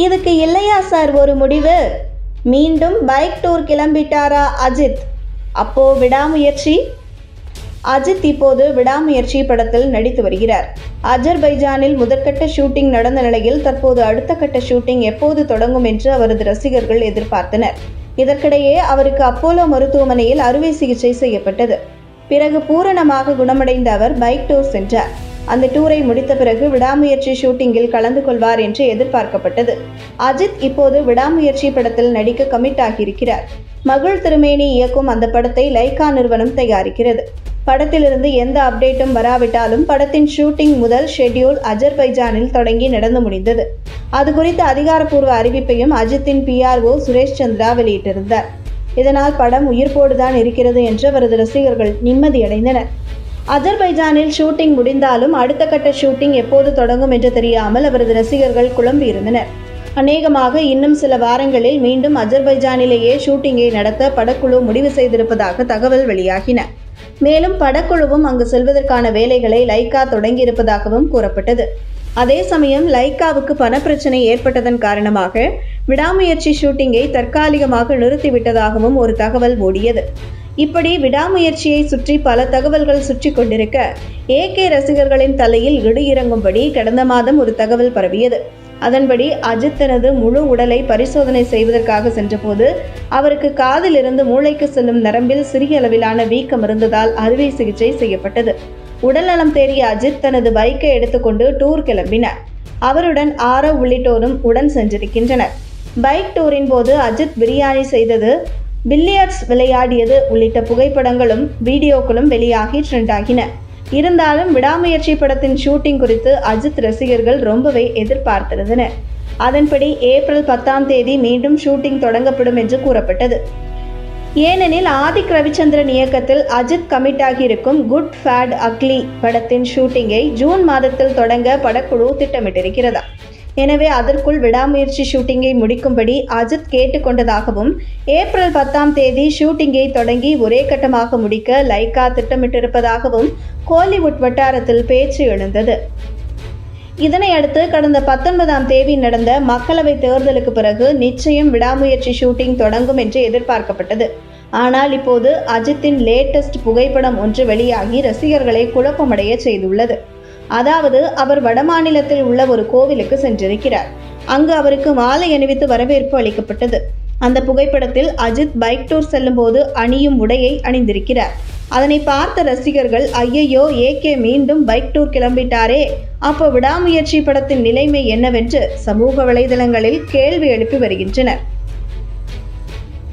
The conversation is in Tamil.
இதுக்கு இல்லையா சார் ஒரு முடிவு? மீண்டும் பைக் டூர் கிளம்பிட்டாரா அஜித்? அப்போ விடாமுயற்சி? அஜித் இப்போது விடாமுயற்சி படத்தில் நடித்து வருகிறார். அஜர்பைஜானில் முதற்கட்ட ஷூட்டிங் நடந்த நிலையில் தற்போது அடுத்த கட்ட ஷூட்டிங் எப்போது தொடங்கும் என்று அவரது ரசிகர்கள் எதிர்பார்த்தனர். இதற்கிடையே அவருக்கு அப்போலோ மருத்துவமனையில் அறுவை சிகிச்சை செய்யப்பட்டது. பிறகு பூரணமாக குணமடைந்த அவர் பைக் டூர் சென்றார். அந்த டூரை முடித்த பிறகு விடாமுயற்சி ஷூட்டிங்கில் கலந்து கொள்வார் என்று எதிர்பார்க்கப்பட்டது. அஜித் இப்போது விடாமுயற்சி படத்தில் நடிக்க கமிட் ஆகியிருக்கிறார். மகள் திருமேனி இயக்கும் அந்த படத்தை லைகா நிறுவனம் தயாரிக்கிறது. படத்திலிருந்து எந்த அப்டேட்டும் வராவிட்டாலும் படத்தின் ஷூட்டிங் முதல் ஷெட்யூல் அஜர்பைஜானில் தொடங்கி நடந்து முடிந்தது. அது குறித்த அதிகாரப்பூர்வ அறிவிப்பையும் அஜித்தின் PRO சுரேஷ் சந்திரா வெளியிட்டிருந்தார். இதனால் படம் உயிர்ப்போடுதான் இருக்கிறது என்று அவரது ரசிகர்கள் நிம்மதியடைந்தனர். அஜர்பைஜானில் ஷூட்டிங் முடிந்தாலும் அடுத்த கட்ட ஷூட்டிங் எப்போது தொடங்கும் என்று தெரியாமல் அவரது ரசிகர்கள் குழம்பியிருந்தனர். அநேகமாக இன்னும் சில வாரங்களில் மீண்டும் அஜர்பைஜானிலேயே ஷூட்டிங்கை நடத்த படக்குழு முடிவு செய்திருப்பதாக தகவல் வெளியாகின. மேலும் படக்குழுவும் அங்கு செல்வதற்கான வேலைகளை லைகா தொடங்கியிருப்பதாகவும் கூறப்பட்டது. அதே சமயம் லைகாவுக்கு பணப்பிரச்சனை ஏற்பட்டதன் காரணமாக விடாமுயற்சி ஷூட்டிங்கை தற்காலிகமாக நிறுத்திவிட்டதாகவும் ஒரு தகவல் ஓடியது. இப்படி விடாமுயற்சியை சுற்றி பல தகவல்கள் சுற்றி கொண்டிருக்க AK ரசிகர்களின் தலையில் இடி இறங்கும்படி கடந்த மாதம் ஒரு தகவல் பரவியது. அதன்படி அஜித் தனது முழு உடலை பரிசோதனை செய்வதற்காக சென்றபோது அவருக்கு காதிலிருந்து மூளைக்கு செல்லும் நரம்பில் சிறிய அளவிலான வீக்கம் இருந்ததால் அறுவை சிகிச்சை செய்யப்பட்டது. உடல்நலம் தேறிய அஜித் தனது பைக்கை எடுத்துக்கொண்டு டூர் கிளம்பினார். அவருடன் ஆரவ் உள்ளிட்டோரும் உடன் சென்றிருக்கின்றனர். பைக் டூரின் போது அஜித் பிரியாணி செய்தது, பில்லியர்ட்ஸ் விளையாடியது உள்ளிட்ட புகைப்படங்களும் வீடியோக்களும் வெளியாகி ட்ரெண்ட் ஆகின. இருந்தாலும் விடாமுயற்சி படத்தின் ஷூட்டிங் குறித்து அஜித் ரசிகர்கள் ரொம்பவே எதிர்பார்த்திருந்தனர். அதன்படி ஏப்ரல் 10 மீண்டும் ஷூட்டிங் தொடங்கப்படும் என்று கூறப்பட்டது. ஏனெனில் ஆதிக் ரவிச்சந்திரன் இயக்கத்தில் அஜித் கமிட் ஆகியிருக்கும் குட் ஃபேட் அக்லி படத்தின் ஷூட்டிங்கை ஜூன் மாதத்தில் தொடங்க படக்குழு திட்டமிட்டிருக்கிறதா. எனவே அதற்குள் விடாமுயற்சி ஷூட்டிங்கை முடிக்கும்படி அஜித் கேட்டுக்கொண்டதாகவும் ஏப்ரல் 10 ஷூட்டிங்கை தொடங்கி ஒரே கட்டமாக முடிக்க லைகா திட்டமிட்டிருப்பதாகவும் கோலிவுட் வட்டாரத்தில் பேச்சு எழுந்தது. இதனையடுத்து கடந்த 19 நடந்த மக்களவை தேர்தலுக்கு பிறகு நிச்சயம் விடாமுயற்சி ஷூட்டிங் தொடங்கும் என்று எதிர்பார்க்கப்பட்டது. ஆனால் இப்போது அஜித்தின் லேட்டஸ்ட் புகைப்படம் ஒன்று வெளியாகி ரசிகர்களை குழப்பமடைய செய்துள்ளது. அதாவது அவர் வடமாநிலத்தில் உள்ள ஒரு கோவிலுக்கு சென்றிருக்கிறார். அங்கு அவருக்கு மாலை அணிவித்து வரவேற்பு அளிக்கப்பட்டது. அந்த புகைப்படத்தில் அஜித் பைக் டூர் செல்லும் போது அணியும் உடையை அணிந்திருக்கிறார். அதனை பார்த்த ரசிகர்கள் ஐயையோ AK மீண்டும் பைக் டூர் கிளம்பிட்டாரே, அப்போ விடாமுயற்சி படத்தின் நிலைமை என்னவென்று சமூக வலைதளங்களில் கேள்வி எழுப்பி வருகின்றனர்.